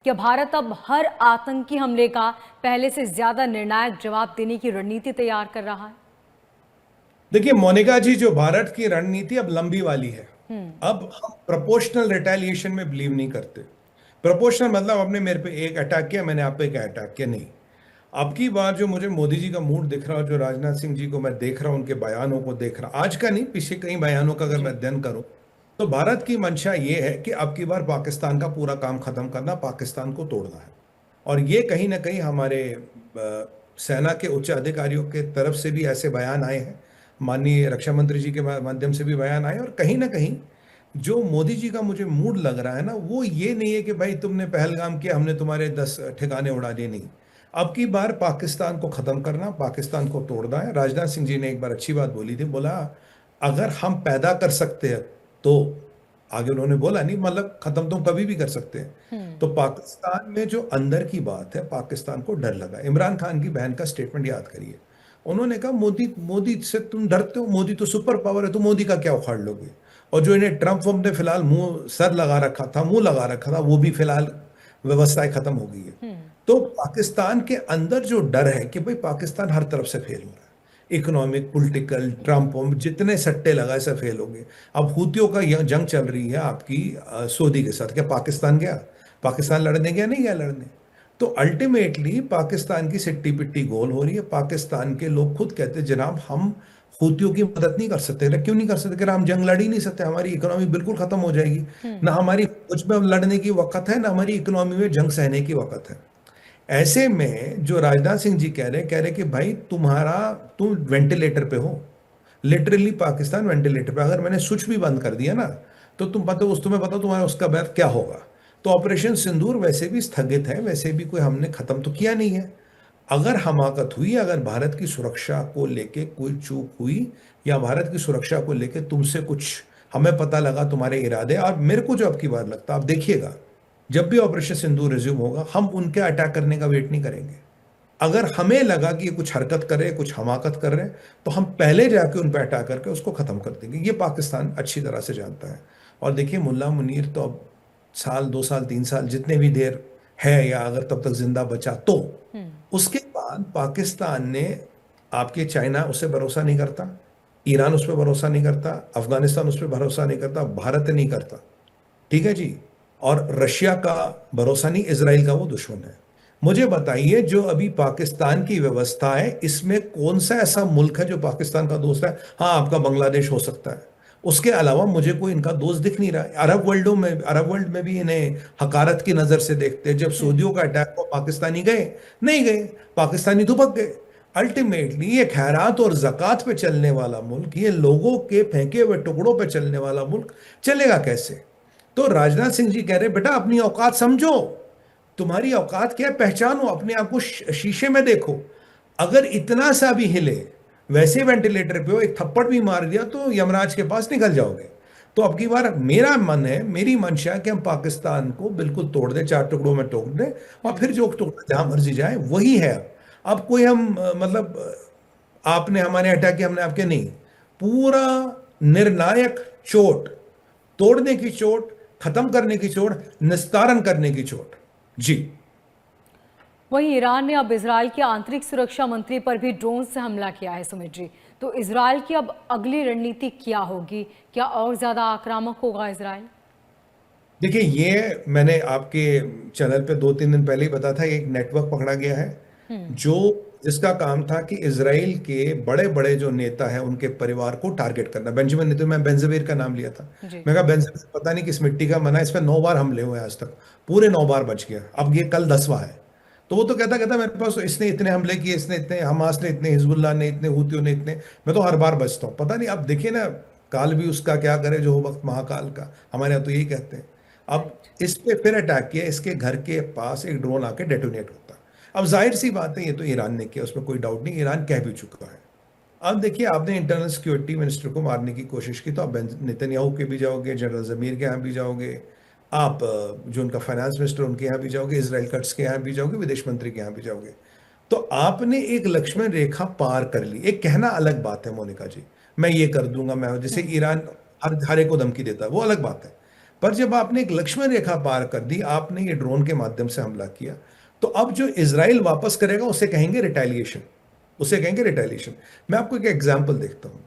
क्या भारत अब हर आतंकी हमले का पहले से ज्यादा निर्णायक जवाब देने की रणनीति तैयार कर रहा है? देखिए मोनिका जी, जो भारत की रणनीति अब लंबी वाली है। अब हम प्रोपोर्शनल रिटेलिएशन में बिलीव नहीं करते। प्रोपोर्शनल मतलब आपने मेरे पे एक अटैक किया, मैंने आप पे एक अटैक किया, नहीं। अब की बार जो मुझे मोदी जी का मूड दिख रहा है, जो राजनाथ सिंह जी को मैं देख रहा हूं, उनके बयानों को देख रहा, आज का नहीं पिछले कई बयानों का अगर मैं जी। अध्ययन करूं, तो भारत की मंशा ये है कि अब की बार पाकिस्तान का पूरा काम खत्म करना, पाकिस्तान को तोड़ना है। और ये कहीं ना कहीं हमारे सेना के उच्च अधिकारियों के तरफ से भी ऐसे बयान आए हैं, माननीय रक्षा मंत्री जी के माध्यम से भी बयान आए। और कहीं ना कहीं जो मोदी जी का मुझे मूड लग रहा है ना, वो ये नहीं है कि भाई तुमने पहलगाम किया, हमने तुम्हारे 10 ठिकाने उड़ा दिए, नहीं। अब की बार पाकिस्तान को खत्म करना, पाकिस्तान को तोड़ना है। राजनाथ सिंह जी ने एक बार अच्छी बात बोली थी, बोला अगर हम पैदा कर सकते हैं तो, आगे उन्होंने बोला नहीं, मतलब खत्म तो कभी भी कर सकते हैं। तो पाकिस्तान में जो अंदर की बात है, पाकिस्तान को डर लगा। इमरान खान की बहन का स्टेटमेंट याद करिए। उन्होंने कहा मोदी मोदी से तुम डरते हो, मोदी तो सुपर पावर है, तो मोदी का क्या उखाड़ लोगे। और जो इन्हें ट्रंप वम्प ने फिलहाल मुंह सर लगा रखा था, मुंह लगा रखा था, वो भी फिलहाल व्यवस्थाएं खत्म हो गई है। तो पाकिस्तान के अंदर जो डर है कि भाई पाकिस्तान हर तरफ से फेल हो रहा है, इकोनॉमिक, पॉलिटिकल, ट्रंप वम्प जितने सट्टे लगाए सब फेल हो गए। अब हूतियों का यह जंग चल रही है आपकी सऊदी के साथ। क्या पाकिस्तान गया? पाकिस्तान लड़ने गया? नहीं गया लड़ने। तो अल्टीमेटली पाकिस्तान की सिट्टी पिट्टी गोल हो रही है। पाकिस्तान के लोग खुद कहते हैं जनाब हम हूतियों की मदद नहीं कर सकते। क्यों नहीं कर सकते? कि हम जंग लड़ ही नहीं सकते, हमारी इकोनॉमी बिल्कुल खत्म हो जाएगी। ना हमारी फौज में लड़ने की वक्त है, ना हमारी इकोनॉमी में जंग सहने की वक्त है। ऐसे में जो राजनाथ सिंह जी कह रहे कि भाई तुम वेंटिलेटर पे हो। लिटरली पाकिस्तान वेंटिलेटर पे। अगर मैंने स्विच भी बंद कर दिया ना, तो तुम्हें पता तुम्हारा उसका बाद क्या होगा। तो ऑपरेशन सिंदूर वैसे भी स्थगित है, वैसे भी कोई हमने खत्म तो किया नहीं है। अगर हमाकत हुई, अगर भारत की सुरक्षा को लेके कोई चूक हुई, या भारत की सुरक्षा को लेके तुमसे कुछ हमें पता लगा तुम्हारे इरादे, और मेरे को जो अब की बार लगता, आप देखिएगा जब भी ऑपरेशन सिंदूर रिज्यूम होगा, हम उनके अटैक करने का वेट नहीं करेंगे। अगर हमें लगा कि ये कुछ हरकत कर रहे, कुछ हमाकत कर रहे हैं, तो हम पहले जाके उन पर अटैक करके उसको खत्म कर देंगे। ये पाकिस्तान अच्छी तरह से जानता है। और देखिए मुल्ला मुनीर तो अब साल, 2 साल, 3 साल, जितने भी देर है, या अगर तब तक जिंदा बचा तो, उसके बाद पाकिस्तान ने, आपके चाइना उस पर भरोसा नहीं करता, ईरान उस पर भरोसा नहीं करता, अफगानिस्तान उस पर भरोसा नहीं करता, भारत नहीं करता, ठीक है जी। और रशिया का भरोसा नहीं, इसराइल का वो दुश्मन है। मुझे बताइए जो अभी पाकिस्तान की व्यवस्था है, इसमें कौन सा ऐसा मुल्क है जो पाकिस्तान का दोस्त है? हाँ, आपका बांग्लादेश हो सकता है। उसके अलावा मुझे कोई इनका दोस्त दिख नहीं रहा है। अरब वर्ल्ड में भी इन्हें हकारत की नजर से देखते हैं। जब सऊदियों का अटैक हुआ, पाकिस्तानी गए? नहीं गए। पाकिस्तानी दुबक गए। अल्टीमेटली ये खैरात और जक़ात पे चलने वाला मुल्क, ये लोगों के फेंके हुए टुकड़ों पे चलने वाला मुल्क चलेगा कैसे? तो राजनाथ सिंह जी कह रहे बेटा अपनी औकात समझो। तुम्हारी औकात क्या है, पहचानो, अपने आप को शीशे में देखो। अगर इतना सा भी हिले, वैसे वेंटिलेटर पे हो, एक थप्पड़ भी मार दिया तो यमराज के पास निकल जाओगे। तो अब की बार मेरा मन है, मेरी मंशा है कि हम पाकिस्तान को बिल्कुल तोड़ दें, 4 टुकड़ों में तोड़ दें, और फिर जो टुकड़ा जहां मर्जी जाए वही है। अब कोई हम आपने हमारे अटैक किया, हमने आपके नहीं। पूरा निर्णायक चोट, तोड़ने की चोट, खत्म करने की चोट, निस्तारण करने की चोट, जी। वहीं ईरान ने अब इजरायल के आंतरिक सुरक्षा मंत्री पर भी ड्रोन से हमला किया है, सुमित जी। तो इजरायल की अब अगली रणनीति क्या होगी? क्या और ज्यादा आक्रामक होगा इजरायल? देखिए, ये मैंने आपके चैनल पे 2-3 दिन पहले ही बताया था। एक नेटवर्क पकड़ा गया है जो, जिसका काम था कि इसराइल के बड़े बड़े जो नेता हैं उनके परिवार को टारगेट करना। बेंजामिन नेतन्याहू, मैं बेंजवीर का नाम लिया था। जी। मैं कहा बेंजामिन पता नहीं किस मिट्टी का बना है, इस पर 9 बार हमले हुए हैं आज तक, पूरे 9 बार बच गया, अब ये कल 10वां है। तो वो तो कहता कहता मेरे पास इसने इतने हमले किए, इसने इतने, हमास ने इतने, हिजबुल्लाह ने इतने, हूतियों ने इतने, मैं तो हर बार बचता हूँ। पता नहीं, अब देखिए ना, काल भी उसका क्या करे जो हो वक्त महाकाल का, हमारे यहाँ तो यही कहते हैं। अब राइट। इस पे फिर अटैक किया, इसके घर के पास एक ड्रोन आके डेटोनेट होता है। अब जाहिर सी बात है, ये तो ईरान ने किया, उसमें कोई डाउट नहीं, ईरान कह भी चुका है। अब देखिए, आपने इंटरनल सिक्योरिटी मिनिस्टर को मारने की कोशिश की, तो आप नेतन्याहू के भी जाओगे, जनरल जमीर के यहाँ भी जाओगे, आप जो उनका फाइनेंस मिनिस्टर उनके यहाँ भी जाओगे, इसराइल कट्स के यहाँ भी जाओगे, विदेश मंत्री के यहाँ भी जाओगे। तो आपने एक लक्ष्मण रेखा पार कर ली। एक कहना अलग बात है मोनिका जी, मैं ये कर दूंगा, मैं, जैसे ईरान हर हर एक को धमकी देता है, वो अलग बात है। पर जब आपने एक लक्ष्मण रेखा पार कर दी, आपने ये ड्रोन के माध्यम से हमला किया, तो अब जो इजराइल वापस करेगा उसे कहेंगे रिटेलिएशन, उसे कहेंगे रिटेलिएशन। मैं आपको एक एग्जाम्पल देखता हूं।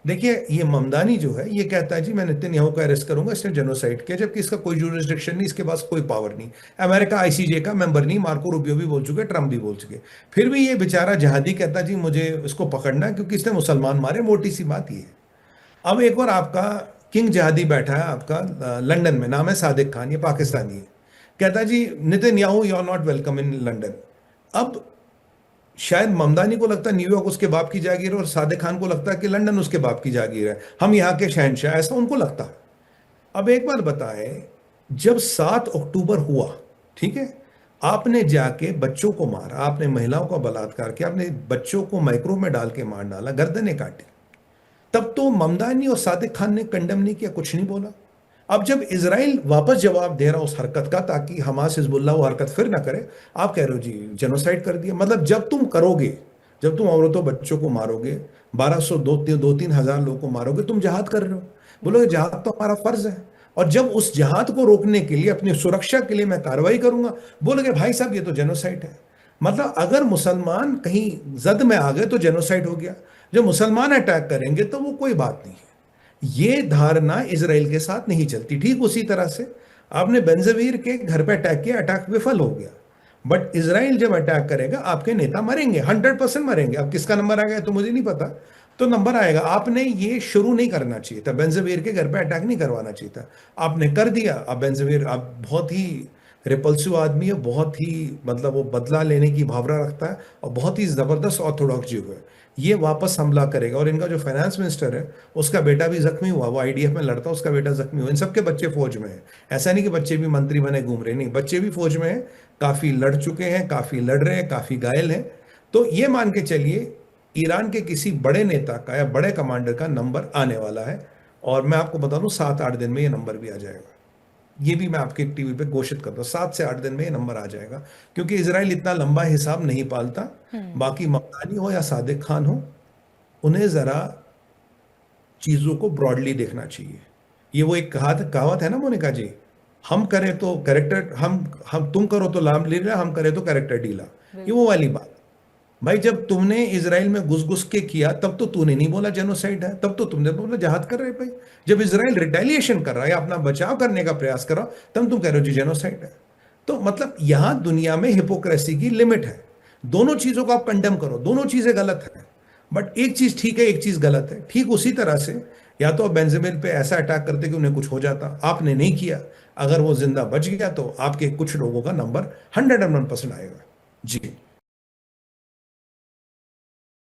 देखिए, ये ममदानी जो है, ये कहता है जी मैं नेतन्याहू को अरेस्ट करूंगा, इसने जेनोसाइड किया, जबकि इसका कोई जुरिस्डिक्शन नहीं, इसके पास कोई पावर नहीं, अमेरिका आईसीजे का मेंबर नहीं, मार्को रूबियो भी बोल चुके, ट्रंप भी बोल चुके। फिर भी ये बेचारा जहादी कहता जी मुझे इसको पकड़ना है क्योंकि इसने मुसलमान मारे, मोटी सी बात ये है। अब एक और आपका किंग जहादी बैठा है आपका लंदन में, नाम है सादिक खान, ये पाकिस्तानी है, कहता है जी Netanyahu you are not welcome in London. अब शायद ममदानी को लगता है न्यूयॉर्क उसके बाप की जागीर है और सादिक खान को लगता है कि लंदन उसके बाप की जागीर है, हम यहाँ के शहंशाह, ऐसा उनको लगता है। अब एक बात बताएं, जब 7 अक्टूबर हुआ, ठीक है, आपने जाके बच्चों को मारा, आपने महिलाओं का बलात्कार किया, आपने बच्चों को माइक्रो में डाल के मार डाला, गर्दनें काटी, तब तो ममदानी और सादिक खान ने कंडेम नहीं किया, कुछ नहीं बोला। अब जब इजराइल वापस जवाब दे रहा उस हरकत का ताकि हमास हिजबुल्लाह वो हरकत फिर ना करे, आप कह रहे हो जी जेनोसाइड कर दिया। मतलब जब तुम करोगे, जब तुम औरतों बच्चों को मारोगे, 1200 2-3 हजार लोगों को मारोगे, तुम जहाद कर रहे हो। बोलोगे जहाद तो हमारा फर्ज है, और जब उस जहाद को रोकने के लिए, अपनी सुरक्षा के लिए मैं कार्रवाई करूंगा, बोलोगे भाई साहब ये तो जेनोसाइड है। मतलब अगर मुसलमान कहीं जद में आ गए तो जेनोसाइड हो गया, जब मुसलमान अटैक करेंगे तो वो कोई बात नहीं है। ये धारणा इजराइल के साथ नहीं चलती। ठीक उसी तरह से आपने बेंजवीर के घर पे अटैक किया, अटैक विफल हो गया, बट इजराइल जब अटैक करेगा आपके नेता मरेंगे, 100% मरेंगे। अब किसका नंबर आ गया तो मुझे नहीं पता, तो नंबर आएगा। आपने ये शुरू नहीं करना चाहिए था, बेंजवीर के घर पे अटैक नहीं करवाना चाहिए था, आपने कर दिया। अब बेंजवीर अब बहुत ही रिपल्सिव आदमी है, बहुत ही मतलब वो बदला लेने की भावना रखता है, और बहुत ही जबरदस्त ऑर्थोडॉक्स जीव है। ये वापस हमला करेगा। और इनका जो फाइनेंस मिनिस्टर है उसका बेटा भी जख्मी हुआ, वो आईडीएफ में लड़ता, उसका बेटा जख्मी हुआ। इन सबके बच्चे फौज में हैं, ऐसा नहीं कि बच्चे भी मंत्री बने घूम रहे, नहीं, बच्चे भी फौज में हैं, काफी लड़ चुके हैं, काफी लड़ रहे हैं, काफी घायल हैं। तो ये मान के चलिए ईरान के किसी बड़े नेता का या बड़े कमांडर का नंबर आने वाला है, और मैं आपको बता दूं 7-8 दिन में ये नंबर भी आ जाएगा। ये भी मैं आपके टीवी पे घोषित करता हूँ, 7 से 8 दिन में ये नंबर आ जाएगा, क्योंकि इजराइल इतना लंबा हिसाब नहीं पालता। बाकी ममदानी हो या सादिक खान हो, उन्हें जरा चीजों को ब्रॉडली देखना चाहिए। ये वो एक कहावत है ना मोनिका जी, हम करें तो कैरेक्टर, हम तुम करो तो लाम लीला, हम करें तो कैरेक्टर डीला। ये वो वाली बात भाई, जब तुमने इजराइल में घुस घुस के किया तब तो तूने नहीं बोला जेनोसाइड है, तब तो तुमने बोला जहाद कर रहे भाई। जब इजराइल रिटेलिएशन कर रहा है या अपना बचाव करने का प्रयास कर रहा, तब तुम कह रहे हो जी जेनोसाइड है। तो मतलब यहां दुनिया में हिपोक्रेसी की लिमिट है। दोनों चीजों को आप कंडेम करो, दोनों चीजें गलत है, बट एक चीज ठीक है, एक चीज गलत है। ठीक उसी तरह से या तो आप बेंजामिन पे ऐसा अटैक करते कि उन्हें कुछ हो जाता, आपने नहीं किया, अगर वो जिंदा बच गया तो आपके कुछ लोगों का नंबर 101% आएगा। जी।